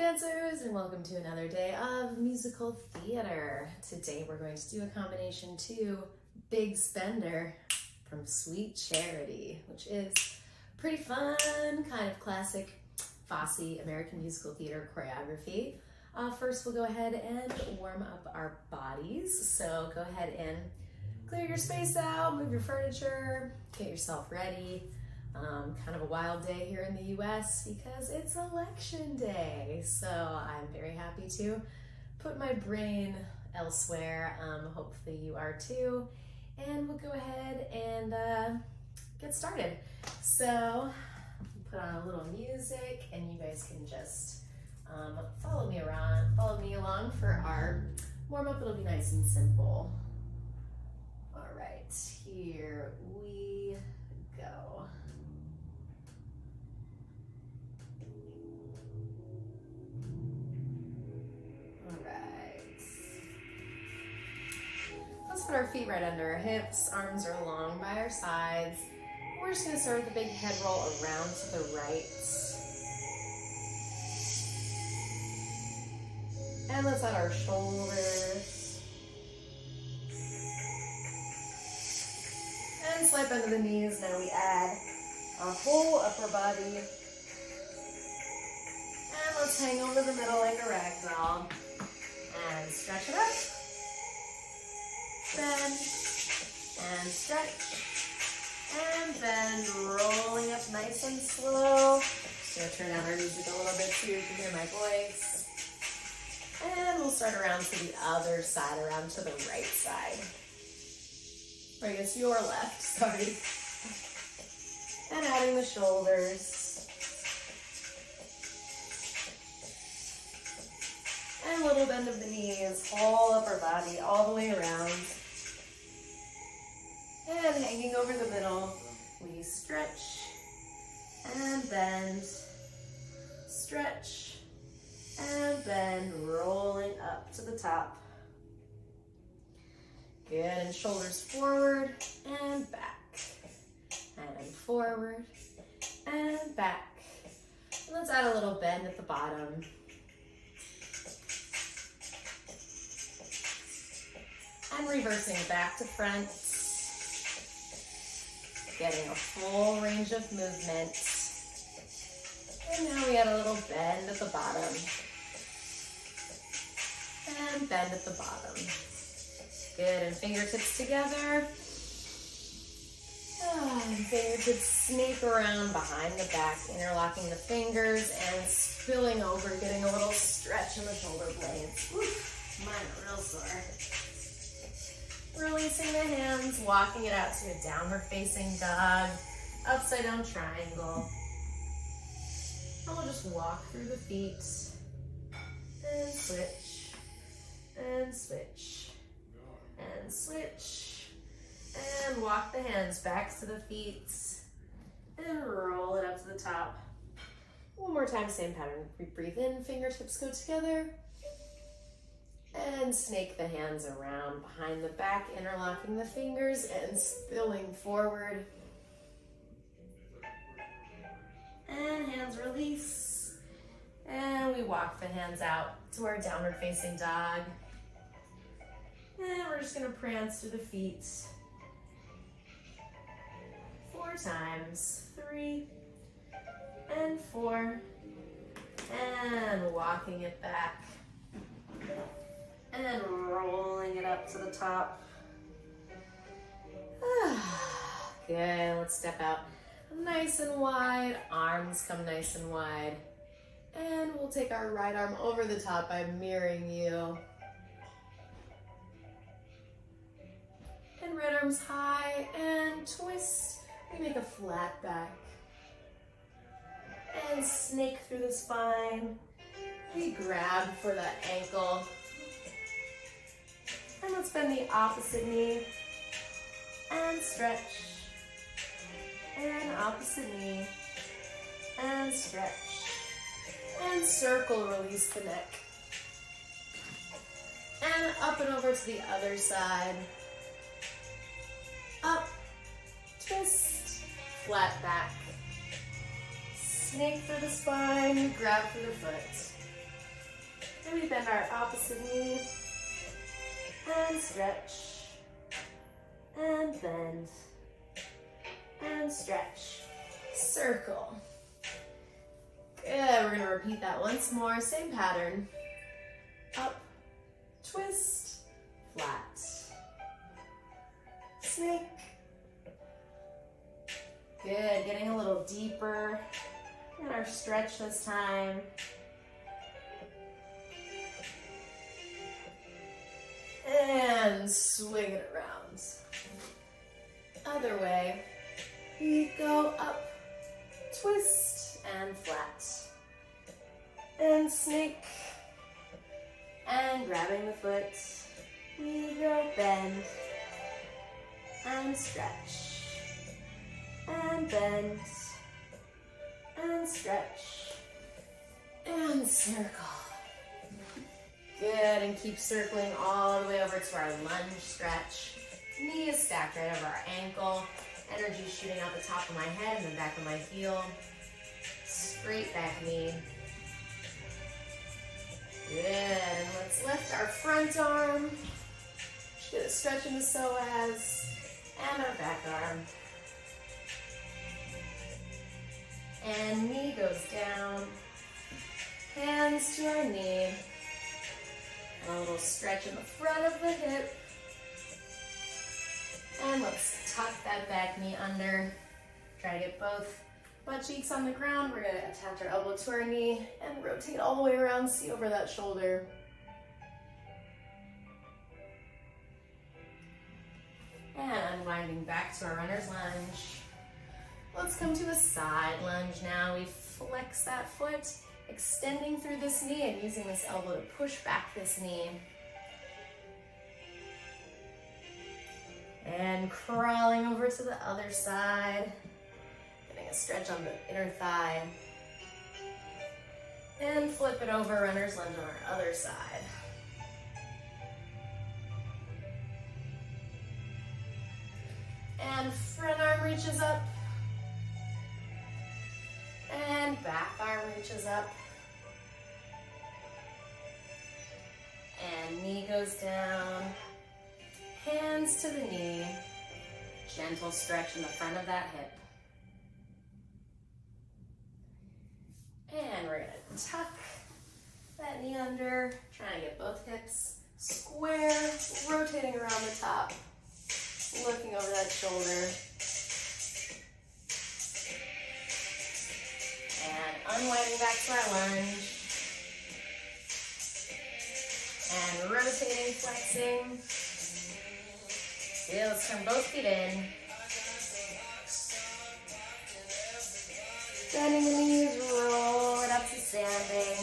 dancers, and welcome to another day of musical theater. Today we're going to do a combination to Big Spender from Sweet Charity, which is pretty fun, kind of classic Fosse American musical theater choreography. First we'll go ahead and warm up our bodies. So go ahead and clear your space out, move your furniture, get yourself ready. Kind of a wild day here in the US because it's election day. So I'm very happy to put my brain elsewhere. Hopefully you are too. And we'll go ahead and get started. So put on a little music and you guys can just follow me along for our warm up. It'll be nice and simple. All right, here we go. Let's put our feet right under our hips, arms are along by our sides. We're just going to start with a big head roll around to the right. And let's add our shoulders. And slide under the knees. Now we add our whole upper body. And let's hang over the middle like a ragdoll. And stretch it up. Bend and stretch and bend, rolling up nice and slow. Just gonna turn down our music a little bit so you can hear my voice. And we'll start around to the other side, around to the right side. Or I guess your left, sorry. And adding the shoulders. And a little bend of the knees, whole upper body, all the way around. And hanging over the middle, we stretch and bend, stretch and bend, rolling up to the top. Good, and shoulders forward and back, and forward and back. And let's add a little bend at the bottom. And reversing back to front. Getting a full range of movement. And now we add a little bend at the bottom. And bend at the bottom. Good, and fingertips together. And fingertips snake around behind the back, interlocking the fingers and spilling over, getting a little stretch in the shoulder blades. Oof, mine are real sore. Releasing the hands, walking it out to a downward facing dog, upside down triangle. And we'll just walk through the feet and switch and switch and switch and walk the hands back to the feet and roll it up to the top. One more time, same pattern. We breathe in, fingertips go together. And snake the hands around behind the back, interlocking the fingers and spilling forward. And hands release. And we walk the hands out to our downward facing dog. And we're just gonna prance through the feet. 4 times, 3 and 4. And walking it back. And rolling it up to the top. Good, let's step out nice and wide. Arms come nice and wide. And we'll take our right arm over the top by mirroring you. And right arm's high and twist. We make a flat back. And snake through the spine. We grab for that ankle. And let's bend the opposite knee and stretch and opposite knee and stretch and circle, release the neck and up and over to the other side. Up, twist, flat back, snake for the spine, grab for the foot. And we bend our opposite knee and stretch and bend and stretch. Circle. Good, we're gonna repeat that once more, same pattern. Up, twist, flat, snake. Good, getting a little deeper in our stretch this time. And swing it around. Other way, we go up, twist, and flat, and snake, and grabbing the foot, we go bend, and stretch, and bend, and stretch, and circle. Good, and keep circling all the way over to our lunge stretch. Knee is stacked right over our ankle. Energy shooting out the top of my head and the back of my heel. Straight back knee. Good, and let's lift our front arm. Get a stretch in the psoas and our back arm. And knee goes down. Hands to our knee. And a little stretch in the front of the hip. And let's tuck that back knee under. Try to get both butt cheeks on the ground. We're going to attach our elbow to our knee and rotate all the way around, see over that shoulder. And unwinding back to our runner's lunge. Let's come to a side lunge now. We flex that foot, extending through this knee and using this elbow to push back this knee. And crawling over to the other side, getting a stretch on the inner thigh. And flip it over, runner's lunge on our other side. And front arm reaches up. And back arm reaches up. And knee goes down. Hands to the knee. Gentle stretch in the front of that hip. And we're going to tuck that knee under, trying to get both hips square, rotating around the top, looking over that shoulder. And unwinding back to our lunge. And rotating, flexing. Yeah, let's turn both feet in. Bending the knees, roll it up to standing.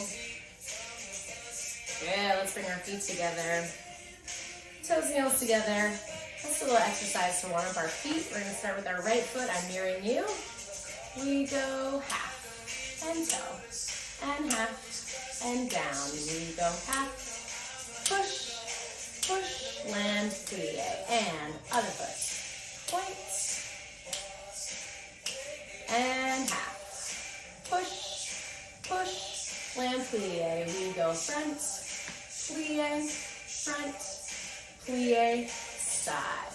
Good, let's bring our feet together. Toes, heels together. Let's do a little exercise to warm up our feet. We're gonna start with our right foot. I'm mirroring you. We go half and toe, and half and down. We go half, push, push, land, plie, and other foot. Point, and half. Push, push, land, plie. We go front, plie, front, plie, side,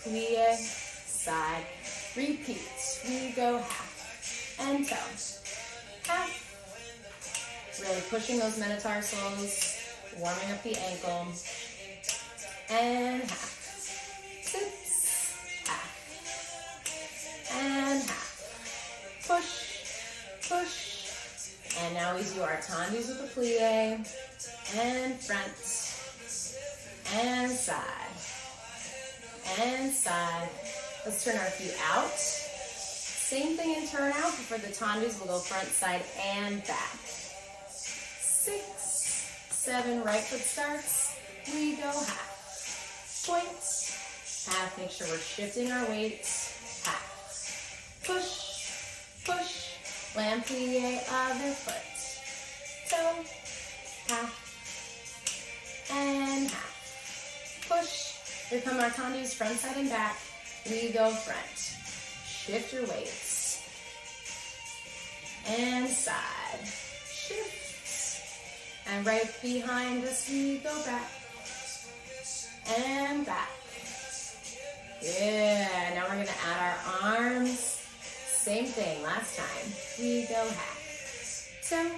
plie, side. Repeat. We go half and toe. Half. Really pushing those metatarsals, warming up the ankle. And half. Six. Half. And half. Push. Push. And now we do our tandis with the plie. And front. And side. And side. Let's turn our feet out. Same thing in turn out, but for the tandis, we'll go front, side, and back. 6, 7, right foot starts. We go half. Point, half. Make sure we're shifting our weight. Half. Push, push. Land plie, other foot. Toe, half, and half. Push. Here come our tandis, front, side, and back. We go front. Shift your weights. And side. Shift. And right behind us, we go back and back. Good. Now we're going to add our arms. Same thing last time. We go half, toe,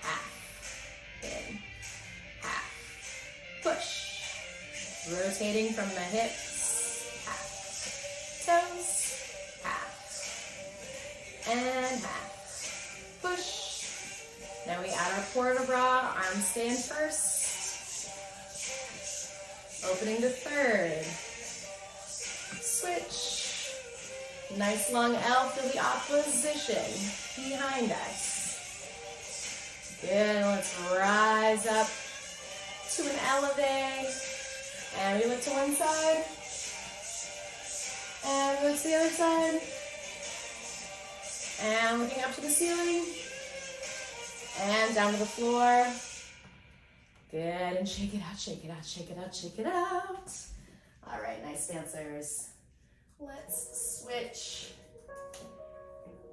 half, in, half, push. Rotating from the hips, half, toes, half, and half, push. Now we add our port de bras, arms stand first. Opening to third. Switch. Nice long L for the opposition behind us. Good, let's rise up to an elevate. And we look to one side. And we look to the other side. And looking up to the ceiling. And down to the floor. Good, and shake it out, shake it out, shake it out, shake it out. All right, nice dancers. Let's switch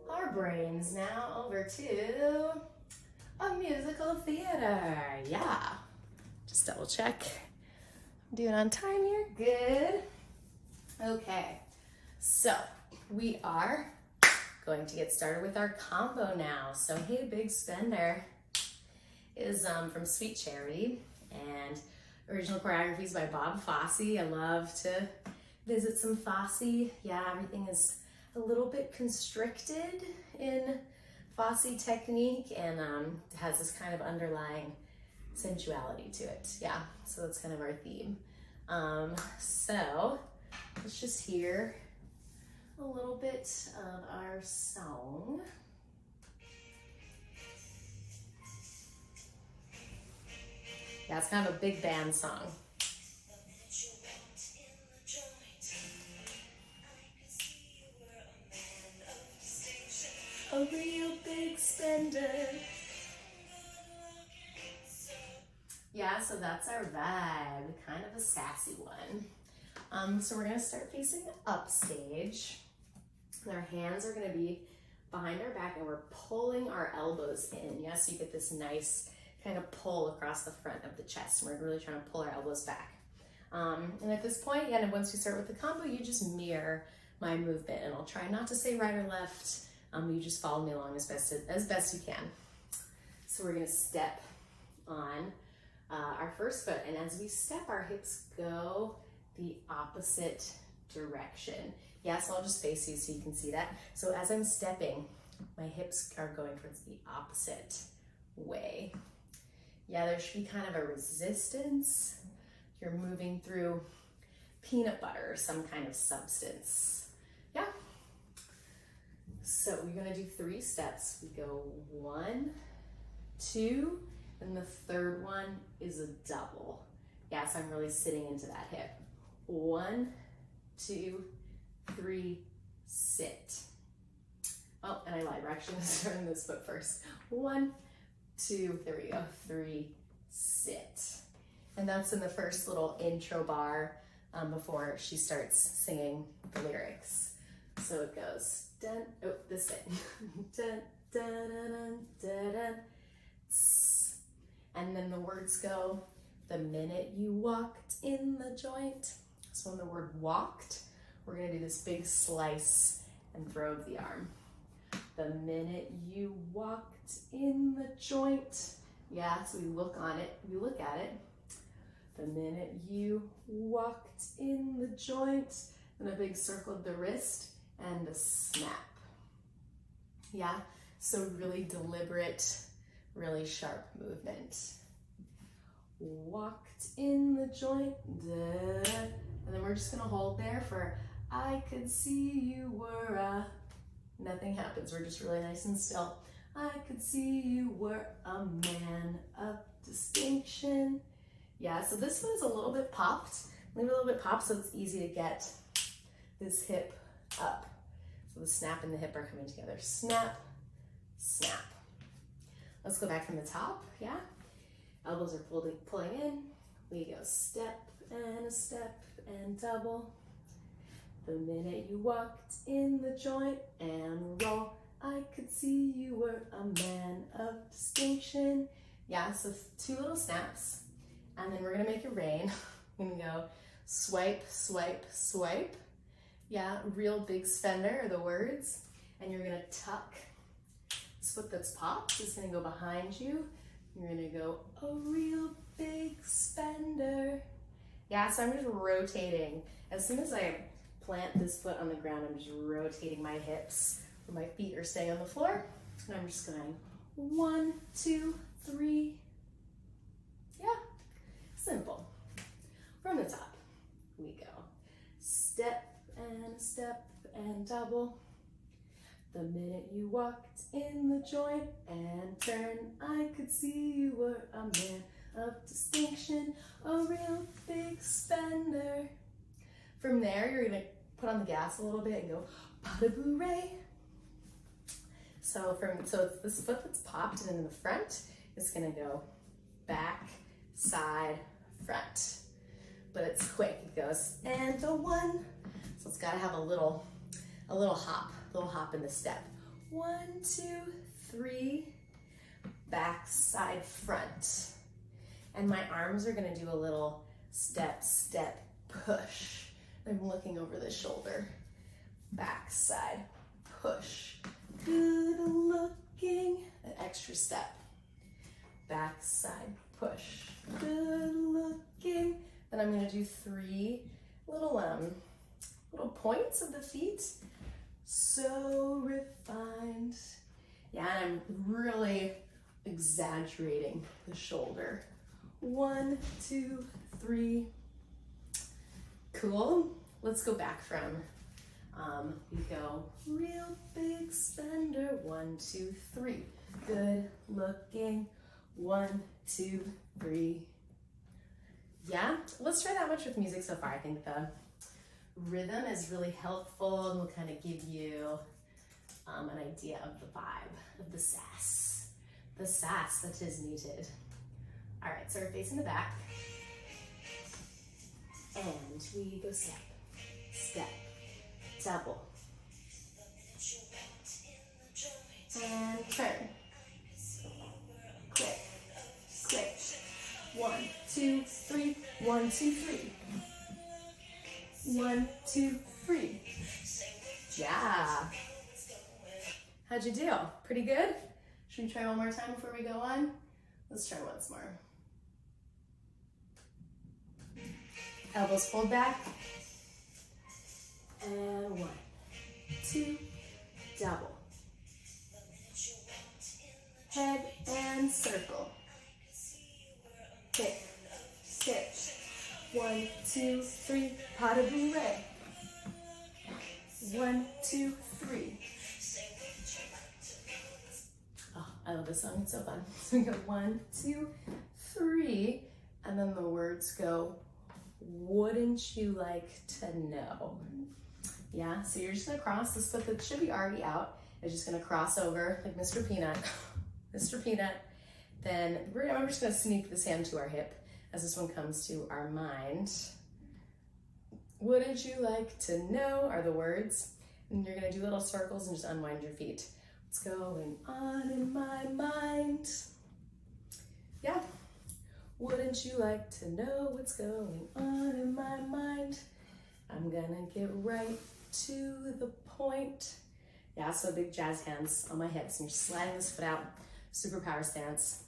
our brains now over to a musical theater. Yeah, just double check. I'm doing on time here, good. Okay, so we are going to get started with our combo now. So Hey Big Spender is from Sweet Charity, and original choreography is by Bob Fosse. I love to visit some Fosse. Yeah, everything is a little bit constricted in Fosse technique, and has this kind of underlying sensuality to it. Yeah, so that's kind of our theme. So let's just hear a little bit of our song. Yeah, it's kind of a big band song. A real big spender. Yeah, so that's our vibe, kind of a sassy one. So we're gonna start facing upstage. And our hands are gonna be behind our back, and we're pulling our elbows in. Yeah, so you get this nice kind of pull across the front of the chest. And we're really trying to pull our elbows back. And at this point, yeah, and once we start with the combo, you just mirror my movement, and I'll try not to say right or left. You just follow me along as best you can. So we're gonna step on our first foot, and as we step, our hips go the opposite direction. Yeah, so I'll just face you so you can see that. So as I'm stepping, my hips are going towards the opposite way. Yeah, there should be kind of a resistance. You're moving through peanut butter or some kind of substance. Yeah. So we're gonna do 3 steps. We go 1, 2, and the third one is a double. Yeah, so I'm really sitting into that hip. 1, 2, 3, sit. Oh, and I lied. We're actually gonna start on this foot first. 1, 2, there we go, 3, sit. And that's in the first little intro bar before she starts singing the lyrics. So it goes, dun, oh, this bit. Dun, dun, dun, dun, dun, dun, tss. And then the words go, the minute you walked in the joint. So when the word walked, we're gonna do this big slice and throw of the arm. The minute you walked in the joint. Yeah, so we look on it, we look at it. The minute you walked in the joint, and a big circle of the wrist and a snap. Yeah, so really deliberate, really sharp movement. Walked in the joint, da, and then we're just gonna hold there for I could see you were a, nothing happens, we're just really nice and still. I could see you were a man of distinction. Yeah, so this one's a little bit popped. Leave it a little bit popped so it's easy to get this hip up. So the snap and the hip are coming together. Snap, snap. Let's go back from the top, yeah? Elbows are pulling in. We go step and double. The minute you walked in the joint and roll, I could see you were a man of distinction. Yeah, so 2 little snaps, and then we're gonna make it rain. I'm gonna go swipe, swipe, swipe. Yeah, real big spender are the words. And you're gonna tuck. This foot that's popped is gonna go behind you. You're gonna go a real big spender. Yeah, so I'm just rotating. As soon as I plant this foot on the ground, I'm just rotating my hips where my feet are staying on the floor. And I'm just going 1, 2, 3. Yeah, simple. From the top, we go. Step and double. The minute you walked in the joint and turned, I could see you were a man of distinction, a real big spender. From there, you're gonna put on the gas a little bit and go pas-de-bourrée. So this foot that's popped and in the front is gonna go back, side, front. But it's quick. It goes and the 1. So it's gotta have a little hop in the step. 1, 2, 3, back, side, front. And my arms are gonna do a little step, step, push. I'm looking over the shoulder. Back, side, push. Good looking. An extra step. Back, side, push. Good looking. Then I'm gonna do 3 little points of the feet. So refined. Yeah, and I'm really exaggerating the shoulder. 1, 2, 3. Cool. Let's go back from, we go real big spender. 1, 2, 3. Good looking. 1, 2, 3. Yeah, let's try that much with music so far. I think the rhythm is really helpful and will kind of give you an idea of the vibe, of the sass that is needed. All right, so we're facing the back, and we go step, step, double, and turn, quick, quick, 1, 2, 3, 1, 2, 3. 1, 2, 3. Yeah. How'd you do? Pretty good? Should we try one more time before we go on? Let's try once more. Elbows pulled back. And 1, 2, double. Head and circle. Kick, kick. 1, 2, 3, pas de bourrée. 1, 2, 3. Oh, I love this song, it's so fun. So we go 1, 2, 3, and then the words go, wouldn't you like to know? Yeah, so you're just gonna cross this foot that should be already out. It's just gonna cross over like Mr. Peanut. Mr. Peanut. Then I'm just gonna sneak this hand to our hip as this one comes to our mind. Wouldn't you like to know are the words. And you're gonna do little circles and just unwind your feet. What's going on in my mind? Yeah. Wouldn't you like to know what's going on in my mind? I'm gonna get right to the point. Yeah, so big jazz hands on my hips and you're sliding this foot out, super power stance.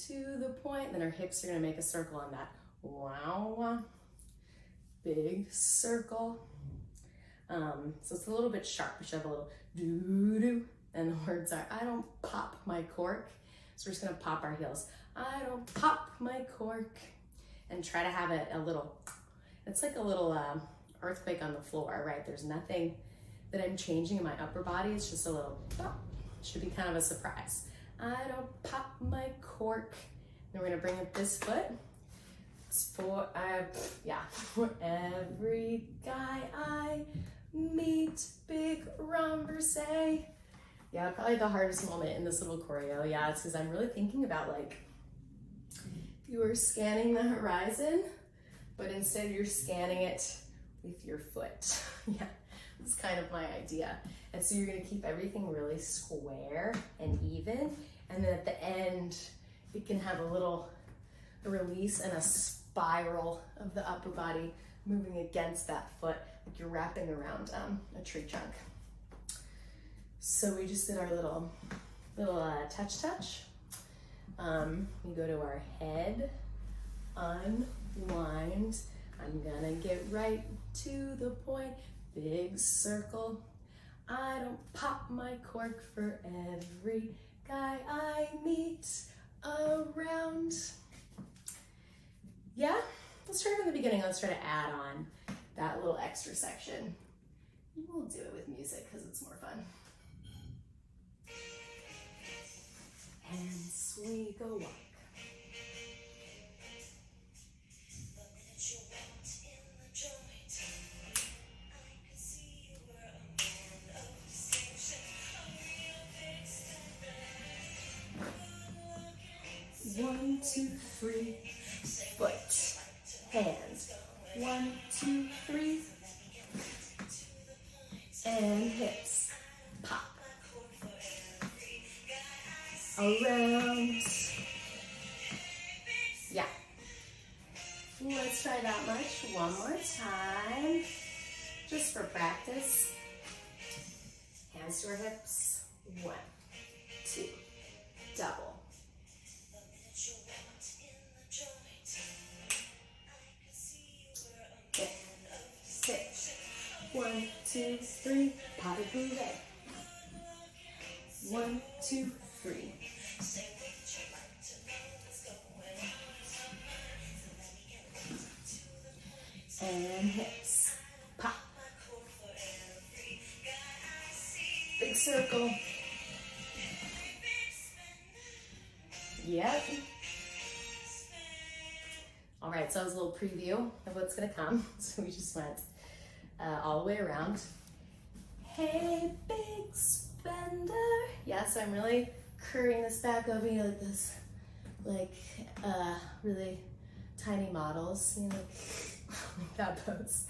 To the point, then our hips are gonna make a circle on that. Wow, big circle. So it's a little bit sharp, we should have a little doo-doo. And the words are, I don't pop my cork. So we're just gonna pop our heels. I don't pop my cork. And try to have it a little, it's like a little earthquake on the floor, right? There's nothing that I'm changing in my upper body. It's just a little pop. Should be kind of a surprise. I don't pop my cork. And we're gonna bring up this foot. It's for every guy I meet, big renverse. Yeah, probably the hardest moment in this little choreo. Yeah, it's because I'm really thinking about like, if you were scanning the horizon, but instead you're scanning it with your foot. Yeah, that's kind of my idea. And so you're gonna keep everything really square and even. And then at the end, We can have a release and a spiral of the upper body moving against that foot, like you're wrapping around a tree trunk. So we just did our little touch. We go to our head, unwind. I'm gonna get right to the point, big circle. I don't pop my cork for every guy I meet around. Yeah, let's try from the beginning. Let's try to add on that little extra section. We'll do it with music because it's more fun. Hence we go walk. One, two, three, foot, hand. 1, 2, 3, and hips, pop. Around. Yeah. Let's try that much one more time, just for practice. Hands to our hips. 1, 2, double. 1, 2, 3, pas de bourrée. 1, 2, 3. And hips, pop. Big circle. Yep. All right, so that was a little preview of what's gonna come. So we just went all the way around. Hey, big spender. Yeah, so I'm really curving this back over you like this, like really tiny models, you know, like that pose.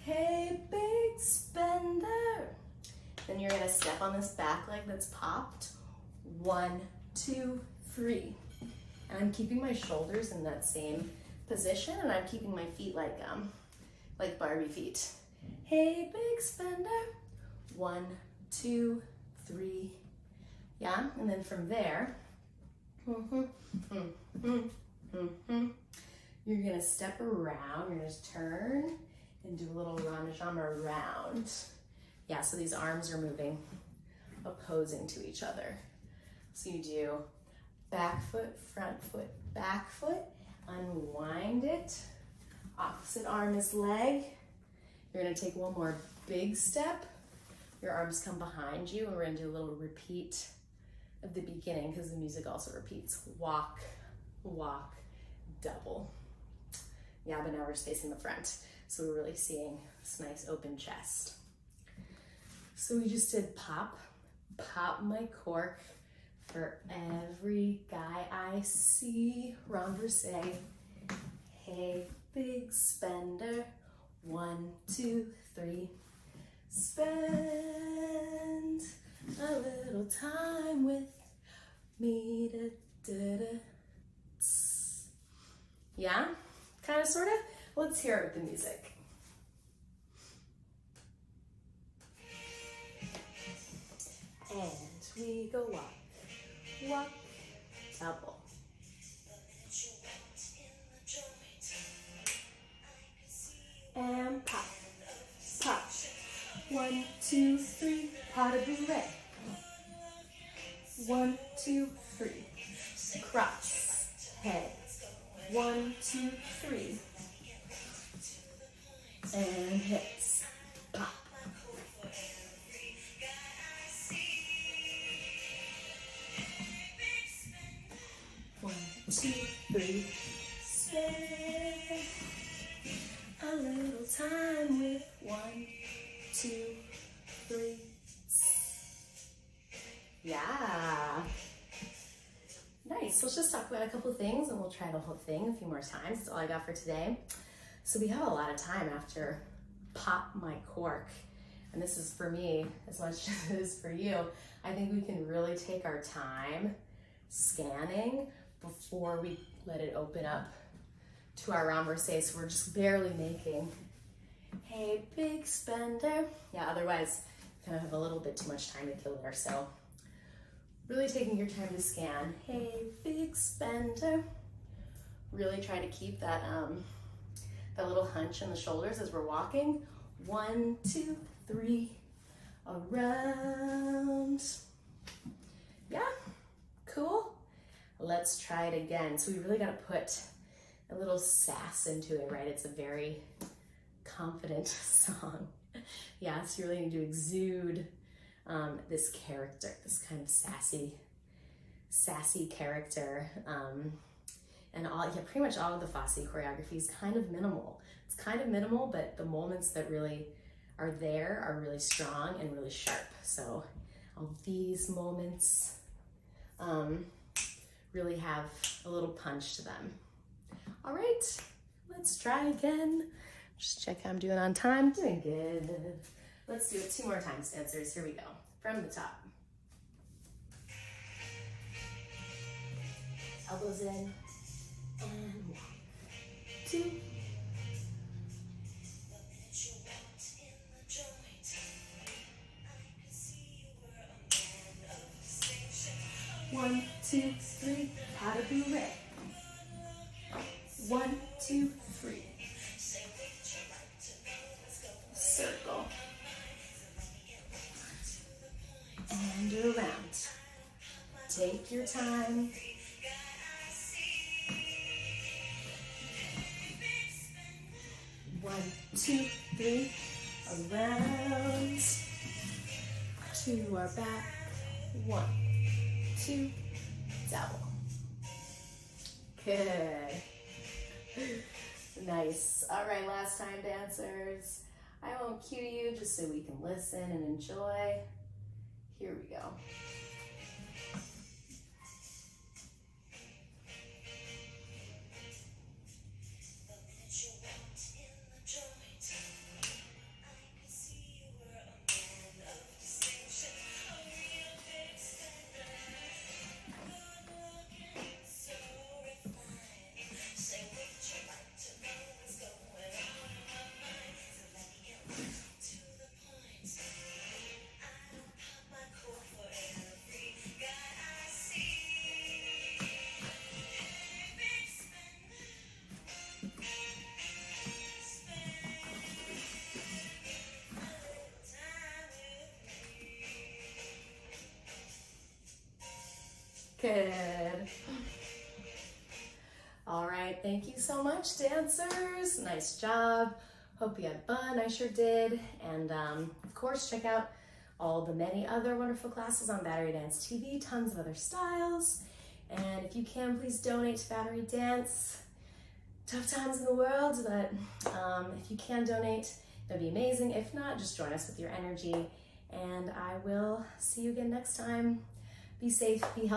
Hey, big spender. Then you're gonna step on this back leg that's popped. 1, 2, 3. And I'm keeping my shoulders in that same position, and I'm keeping my feet like Barbie feet. Hey, big spender. 1, 2, 3. Yeah, and then from there, you're gonna step around. You're gonna just turn and do a little ronde-jambe around. Yeah, so these arms are moving, opposing to each other. So you do back foot, front foot, back foot, unwind it. Opposite arm is leg. You're gonna take one more big step. Your arms come behind you, and we're gonna do a little repeat of the beginning because the music also repeats. Walk, walk, double. Yeah, but now we're just facing the front. So we're really seeing this nice open chest. So we just did pop my cork for every guy I see. Renversé. Hey, big spender. 1, 2, 3. Spend a little time with me. Da, da, da. Yeah? Kind of, sort of? Let's hear it with the music. And we go walk, walk, double. And pop, pop. 1, 2, 3, pas de bourrée. 1, 2, 3. Cross, head. 1, 2, 3. And hips, pop. 1, 2, 3. Spend a little time with 1, 2, 3. Yeah. Nice. Let's just talk about a couple things and we'll try the whole thing a few more times. That's all I got for today. So we have a lot of time after pop my cork. And this is for me as much as it is for you. I think we can really take our time scanning before we let it open up to our renversé. So we're just barely making, hey, big spender. Yeah, otherwise kind of have a little bit too much time to kill there. So really taking your time to scan, hey, big spender. Really try to keep that, that little hunch in the shoulders as we're walking. 1, 2, 3, around. Yeah, cool. Let's try it again. So we really got to put a little sass into it, right? It's a very confident song. Yeah, so you really need to exude this character, this kind of sassy character. And all, yeah, pretty much all of the Fosse choreography is kind of minimal. It's kind of minimal, but the moments that really are there are really strong and really sharp. So all these moments really have a little punch to them. All right, let's try again. Just check how I'm doing on time. Doing good. Let's do it 2 more times, dancers. Here we go. From the top. Elbows in. And 1, 2. One, 2, 3, gotta be ready. 1, 2, 3. Circle. And around. Take your time. One, 2, 3, around. 2 are back. 1, 2, double. Good. Nice. All right, last time, dancers. I won't cue you just so we can listen and enjoy. Here we go. Good. All right, thank you so much, dancers. Nice job. Hope you had fun. I sure did. And of course, check out all the many other wonderful classes on Battery Dance TV, tons of other styles. And if you can, please donate to Battery Dance. Tough times in the world, but if you can donate, that'd be amazing. If not, just join us with your energy. And I will see you again next time. Be safe, be healthy.